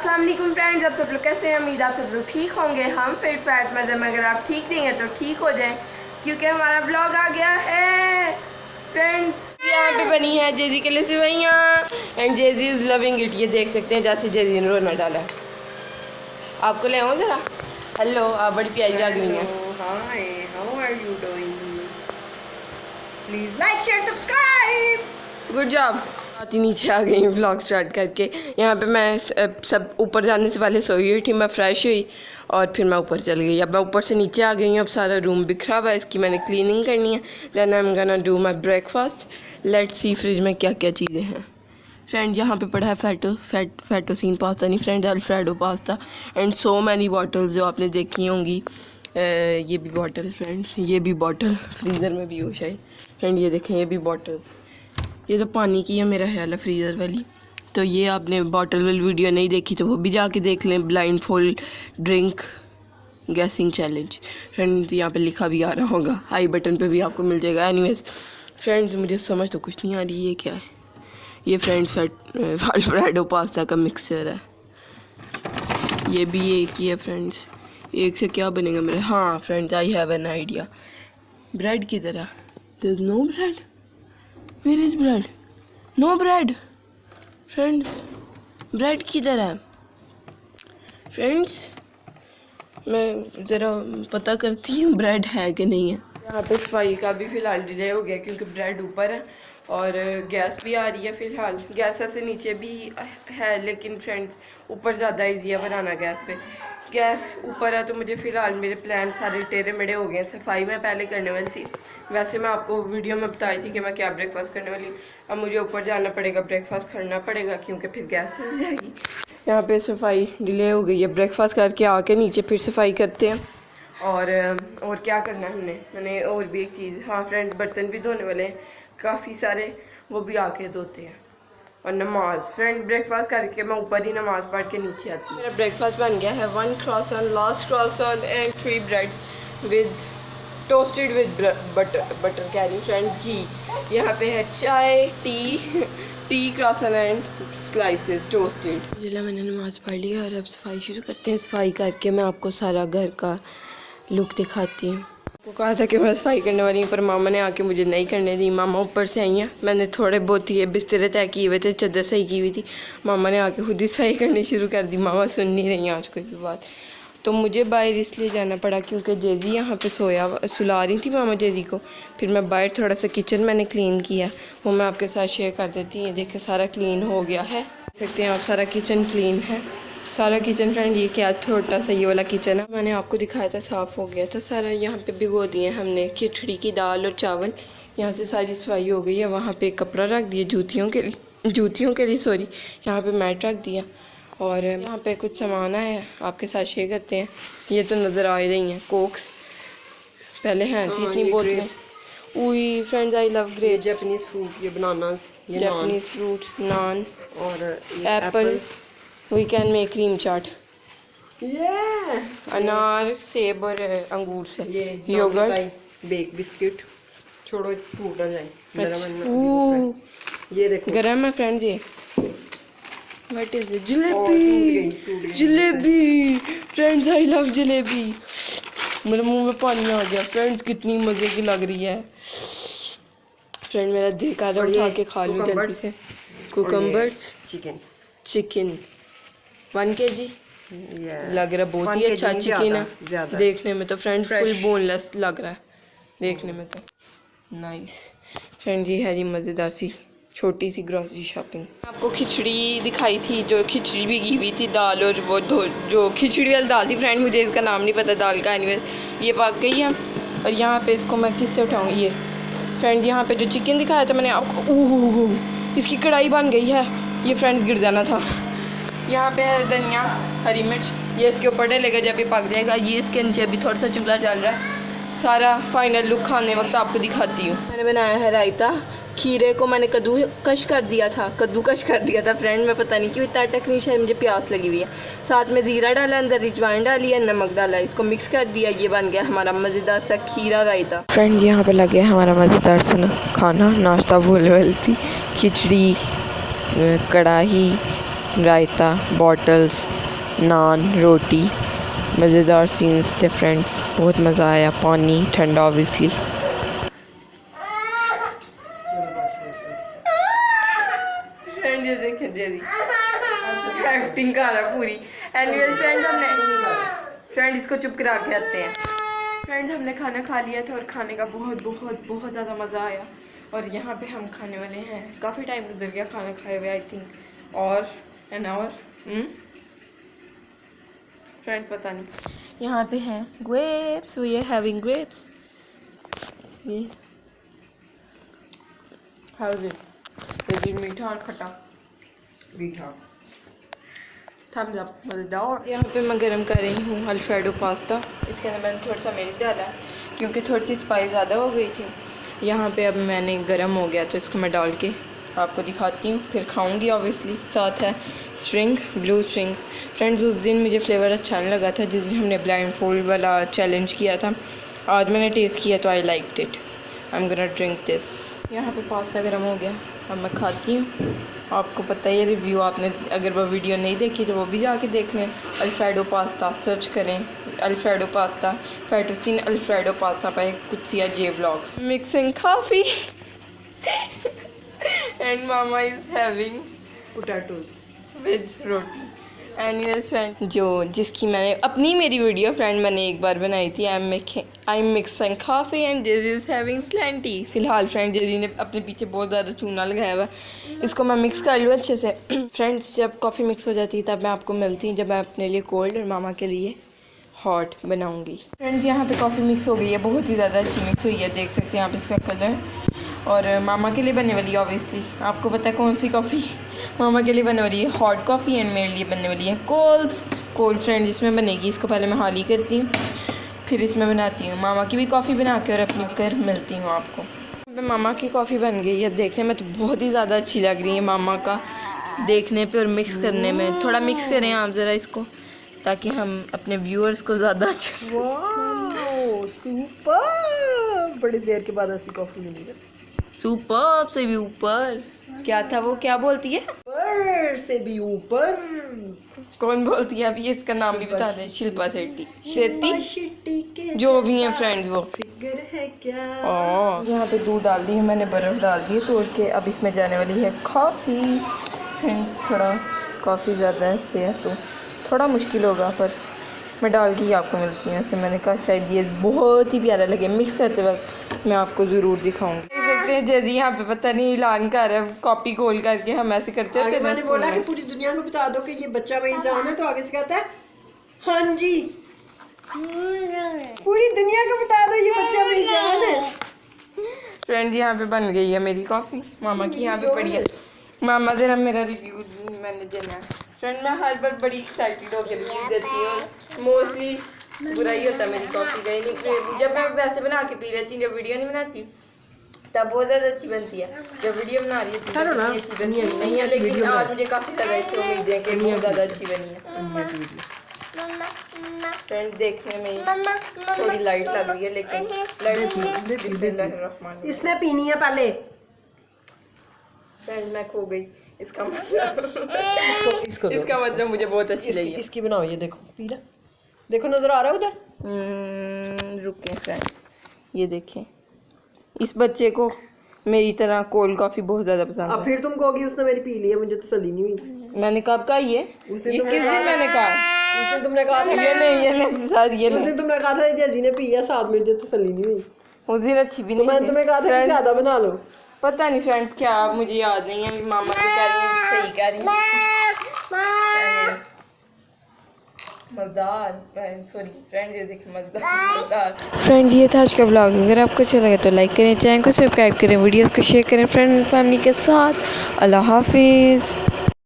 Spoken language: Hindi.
अस्सलाम वालेकुम फ्रेंड्स, आप सब लोग कैसे हैं? उम्मीद आप सब लोग ठीक होंगे। हम फिट फैट मज़े में, अगर आप ठीक नहीं हैं तो ठीक हो जाएं क्योंकि हमारा ब्लॉग आ गया है फ्रेंड्स। यहाँ पे बनी है जेजी के लिए सेवइयाँ and JG is loving it. ये देख सकते हैं जैसे जेजी ने रोना डाला है। आपको ले आऊँ ज़रा? हेलो, आप बड़ी प्यारी लग रही हैं। Hi, how are you doing? Please like, share, subscribe. Good job. आती नीचे आ गई व्लॉग स्टार्ट करके। यहाँ पे मैं सब ऊपर जाने से पहले सोई हुई थी, मैं फ्रेश हुई और फिर मैं ऊपर चल गई। अब मैं ऊपर से नीचे आ गई हूँ। अब सारा रूम बिखरा हुआ है, इसकी मैंने क्लीनिंग करनी है। Then I am gonna do my breakfast. Let's see fridge में क्या क्या चीज़ें हैं। फ्रेंड यहाँ पे पड़ा है फैटोसीन पास्ता, नहीं friend, alfredo pasta and so many bottles जो आपने देखी होंगी। ये भी बॉटल फ्रेंड्स, ये भी बॉटल फ्रीज़र में भी हो शायद। फ्रेंड ये देखें, ये भी बॉटल्स। ये तो पानी की है मेरा ख्याल है, फ्रीज़र वाली। तो ये आपने बॉटल वाली वीडियो नहीं देखी तो वो भी जाके देख लें, blind fold drink guessing challenge. Friends यहाँ पे लिखा भी आ रहा होगा, आई बटन पे भी आपको मिल जाएगा। एनीवेज फ्रेंड्स, मुझे समझ तो कुछ नहीं आ रही ये क्या है। ये फ्रेंड्स अल्फ्रेडो पास्ता का मिक्सचर है। ये भी एक ही है फ्रेंड्स। एक से क्या बनेगा मेरे? हाँ friends, I have an idea. Bread की तरह। There is no bread. Where is bread? No bread. Friends, bread किधर है? Friends, मैं ज़रा पता करती हूँ ब्रेड है कि नहीं है। यहाँ पे सफाई का भी फ़िलहाल डिले हो गया क्योंकि ब्रेड ऊपर है और गैस भी आ रही है। फ़िलहाल गैस से नीचे भी है, लेकिन फ्रेंड्स ऊपर ज़्यादा ईजी है बनाना गैस पे। गैस ऊपर है तो मुझे फ़िलहाल मेरे प्लान सारे टेढ़े मेढ़े हो गए। सफाई मैं पहले करने वाली थी, वैसे मैं आपको वीडियो में बताई थी कि मैं क्या ब्रेकफास्ट करने वाली। अब मुझे ऊपर जाना पड़ेगा, ब्रेकफास्ट करना पड़ेगा क्योंकि फिर गैस चल जाएगी। यहाँ पे सफाई डिले हो गई है। ब्रेकफास्ट करके आके नीचे फिर सफाई करते हैं। और क्या करना है मैंने और भी एक चीज़, हाँ फ्रेंड्स, बर्तन भी धोने वाले हैं काफ़ी सारे, वो भी आके धोते हैं। और नमाज फ्रेंड्स, ब्रेकफास्ट करके मैं ऊपर ही नमाज पढ़ के नीचे आती हूँ। मेरा ब्रेकफास्ट बन गया है 1 croissant, last croissant and 3 breads with toasted with butter carry friends, घी। यहाँ पे है चाय, tea croissant and slices toasted. जिला मैंने नमाज पढ़ ली और अब सफाई शुरू करते हैं। सफाई करके मैं आपको सारा घर का लुक दिखाती हूँ। आपको कहा था कि मैं सफाई करने वाली हूँ पर मामा ने आके मुझे नहीं करने दी। मामा ऊपर से आई हैं, मैंने थोड़े बहुत ये बिस्तरे तय किए हुए थे, चादर सही की हुई थी। मामा ने आके खुद ही सफाई करनी शुरू कर दी। मामा सुन नहीं रही आज कोई भी बात। तो मुझे बाहर इसलिए जाना पड़ा क्योंकि जेजी यहाँ पे सुला रही थी मामा जेजी को। फिर मैं बाहर थोड़ा सा किचन मैंने क्लीन किया, वो मैं आपके साथ शेयर कर देती हूँ। देखिए सारा क्लीन हो गया है, देख सकते हैं आप, सारा किचन क्लीन है। सारा किचन फ्रेंड, ये क्या छोटा सा ये वाला किचन है, मैंने आपको दिखाया था, साफ़ हो गया था सारा। यहाँ पे भिगो दिए हमने खिचड़ी की दाल और चावल। यहाँ से सारी सफाई हो गई है। वहाँ पे कपड़ा रख दिया जूतियों के लिए सॉरी। यहाँ पे मैट रख दिया और यहाँ पे कुछ सामान आया आपके साथ शेयर करते हैं। ये तो नज़र आ ही रही हैं कोक्स, पहले हैं थी इतनी बोतलें। उई friends, I love grapes. Japanese fruit, ये बनानास, ये जापानीज फ्रूट, नान और apple. We can make cream chaat. अनार, सेब और अंगूर से योगर्ट, बेक बिस्किट। छोड़ो टूट जाए। अच्छा, ये देखो गरम है फ्रेंड्स। ये what is it? Jalebi. Jalebi friends, I love jalebi. मेरे मुंह में पानी आ गया फ्रेंड्स, कितनी मज़े की लग रही है। फ्रेंड मेरा दिल कर रहा है उठा के खा लूँ जल्दी से। कुकम्बर्स, चिकन 1 kg लग रहा है, बहुत ही अच्छा चिकन है देखने में तो फ्रेंड, फुल बोनलेस लग रहा है देखने में तो। नाइस फ्रेंड, ये है जी मज़ेदार सी छोटी सी ग्रॉसरी शॉपिंग। आपको खिचड़ी दिखाई थी, जो खिचड़ी भी की हुई थी, दाल और वो जो खिचड़ी वाली दाल थी फ्रेंड, मुझे इसका नाम नहीं पता दाल का। एनीवेज ये पक गई है और यहाँ पे इसको मैं किससे उठाऊँ? ये फ्रेंड यहाँ पे जो चिकन दिखाया था मैंने आपको, इसकी कढ़ाई बन गई है। ये फ्रेंड्स गिर जाना था। यहाँ पे है धनिया, हरी मिर्च, ये इसके ऊपर डलेगा जब ये पक जाएगा। ये इसके नीचे अभी थोड़ा सा चूल्हा चल रहा है। सारा फाइनल लुक खाने वक्त आपको दिखाती हूँ। मैंने बनाया है रायता। खीरे को मैंने कद्दूकश कर दिया था फ्रेंड, मैं पता नहीं क्यों इतना अटक नहीं, शायद मुझे प्यास लगी हुई है। साथ में ज़ीरा डाला, अंदर रिजवाइन डाली है, नमक डाला, इसको मिक्स कर दिया। ये बन गया हमारा मज़ेदार सा खीरा रायता। फ्रेंड यहाँ पे लगे हमारा मज़ेदार सा खाना, नाश्ता बोल वाली थी, खिचड़ी, कढ़ाई, रायता, बॉटल्स, नान, रोटी, मज़ेदार सीन्स थे फ्रेंड्स, बहुत मज़ा आया। पानी ठंडा ऑब्वियसली। फ्रेंड ये देखें जेरी एक्टिंग कर रहा पूरी। एनीवेज फ्रेंड इसको चुप करा के आते हैं। फ्रेंड्स हमने खाना खा लिया था और खाने का बहुत बहुत बहुत ज़्यादा मज़ा आया। और यहाँ पे हम खाने वाले हैं, काफ़ी टाइम गुजर गया खाना खाए हुए, I think or an hour. Friend पता नहीं। यहाँ पे हैं grapes, we are having grapes. ये हाउ इज इट? मीठा और खट्टा। मीठा। थम्स अप, मज़ेदार। यहाँ पे मैं गरम कर रही हूँ अल्फ्रेडो पास्ता। इसके अंदर मैंने थोड़ा सा मिल्क डाला क्योंकि थोड़ी सी स्पाइस ज़्यादा हो गई थी। यहाँ पे अब मैंने गरम हो गया तो इसको मैं डाल के आपको दिखाती हूँ, फिर खाऊंगी ऑब्वियसली। साथ है स्ट्रिंग, ब्लू स्ट्रिंग। फ्रेंड्स उस दिन मुझे फ्लेवर अच्छा नहीं लगा था जिस दिन हमने ब्लाइंड फोल्ड वाला चैलेंज किया था। आज मैंने टेस्ट किया तो I liked it. I am gonna drink this. यहाँ पे पास्ता गर्म हो गया, अब मैं खाती हूँ। आपको पता है ये रिव्यू, आपने अगर वो वीडियो नहीं देखी तो वो भी जाके देख लें। अल्फ्रेडो पास्ता सर्च करें, Alfredo pasta, fettuccine Alfredo pasta पे कुत्सिया J vlogs. Mixing coffee and mama is having potatoes with roti. Anyways friend जिसकी मैंने अपनी मेरी वीडियो फ्रेंड मैंने एक बार बनाई थी। I am mixing coffee and JG is having स्लैंटी। फ़िलहाल फ्रेंड जेजी ने अपने पीछे बहुत ज़्यादा चूना लगाया हुआ है, इसको मैं मिक्स कर लूँ अच्छे से। फ्रेंड्स जब कॉफ़ी मिक्स हो जाती है तब मैं आपको मिलती हूँ, जब मैं अपने लिए कोल्ड और मामा के लिए हॉट बनाऊँगी। फ्रेंड्स यहाँ पे कॉफ़ी मिक्स हो गई है, बहुत ही ज़्यादा अच्छी मिक्स हुई है, देख सकते हैं आप इसका कलर। और मामा के लिए बनने वाली है ऑब्वियसली, आपको पता है कौन सी कॉफ़ी मामा के लिए बनने वाली है, हॉट कॉफ़ी, एंड मेरे लिए बनने वाली है कोल्ड फ्रेंड। जिसमें बनेगी इसको पहले मैं हाली करती हूँ, फिर इसमें बनाती हूँ मामा की भी कॉफ़ी बना के और अपनी कर मिलती हूँ आपको। मामा की कॉफ़ी बन गई है, देखने में तो बहुत ही ज़्यादा अच्छी लग रही है मामा का देखने पे और मिक्स करने में। थोड़ा मिक्स करें आप ज़रा इसको ताकि हम अपने व्यूअर्स को ज़्यादा अच्छे। वाओ सुपर, बड़ी देर के बाद ऐसी कॉफी मिली है। सुपर से भी ऊपर क्या था वो, क्या बोलती है? ऊपर से भी ऊपर। कौन बोलती है? अभी इसका नाम भी बता दें। शिल्पा शेट्टी जो भी हैं फ्रेंड्स वो फिगर है क्या। यहाँ पे दूध डाल दी है मैंने, बर्फ़ डाल दी है तोड़ के। अब इसमें जाने वाली है कॉफ़ी। फ्रेंड्स थोड़ा कॉफ़ी ज़्यादा है इससे है तो थोड़ा मुश्किल होगा, पर मैं डाल के ही आपको मिलती हूँ। ऐसे मैंने कहा शायद ये बहुत ही प्यारा लगे, मिक्स करते वक्त मैं आपको ज़रूर दिखाऊंगी। देख सकते हैं जैसे यहाँ पे पता नहीं ऐलान कर रहा है, कॉपी खोल करके हम ऐसे करते थे। मैंने बोला कि पूरी दुनिया को बता दो कि ये बच्चा मेरी जान है, तो आगे से कहता है हाँ जी, पूरी दुनिया को बता दो ये बच्चा मेरी जान है। फ्रेंड यहाँ पे बन गई है मेरी कॉफ़ी, मामा की यहाँ पे पड़ी है। मामा ज़रा मेरा रिव्यू मैंने देना है। फ्रेंड मैं हर बार बड़ी एक्साइटेड होकर रिव्यू देती हूँ, मोस्टली बुरा ही होता है मेरी कॉफ़ी का ही नहीं। जब मैं वैसे बना के पी लेती हूँ, जब वीडियो नहीं बनाती तब बहुत ज़्यादा अच्छी बनती है, जब वीडियो बना रही होती है अच्छी बनती नहीं है। लेकिन आज मुझे काफ़ी ज़्यादा इससे उम्मीद है कि बहुत ज़्यादा अच्छी बनी है। फ्रेंड देखने में थोड़ी लाइट लग रही है लेकिन लाइट इसने पीनी है पहले। फ्रेंड मैं खो गई, इसका मतलब इसको इसका मतलब मुझे बहुत अच्छी लगी। इसकी बनाओ, ये देखो पी रहा, देखो नजर आ रहा है उधर। रुके फ्रेंड्स, ये देखें इस बच्चे को मेरी तरह कोल्ड कॉफ़ी बहुत ज़्यादा पसंद है। फिर तुम कहोगी उसने मेरी पी ली है, मुझे तसल्ली नहीं हुई। मैंने कब कहा ये किस दिन मैंने कहा? उस दिन तुमने कहा था ये साथ ये उस दिन तुमने कहा था जैजी ने पी है साथ में, मुझे तसल्ली नहीं हुई। उस दिन अच्छी भी तो नहीं मैंने तुम्हें कहा था कि ज्यादा बना लो। पता नहीं फ्रेंड्स क्या, मुझे याद नहीं है। मामा भी कह रही है, सही कह रही है। मज़ेदार सॉरी फ्रेंड, ये देखिए मज़ेदार। फ्रेंड्स ये था आज का ब्लॉग। अगर आपको अच्छा लगे तो लाइक करें, चैनल को सब्सक्राइब करें, वीडियोस को शेयर करें फ्रेंड एंड फैमिली के साथ। अल्लाह हाफिज़।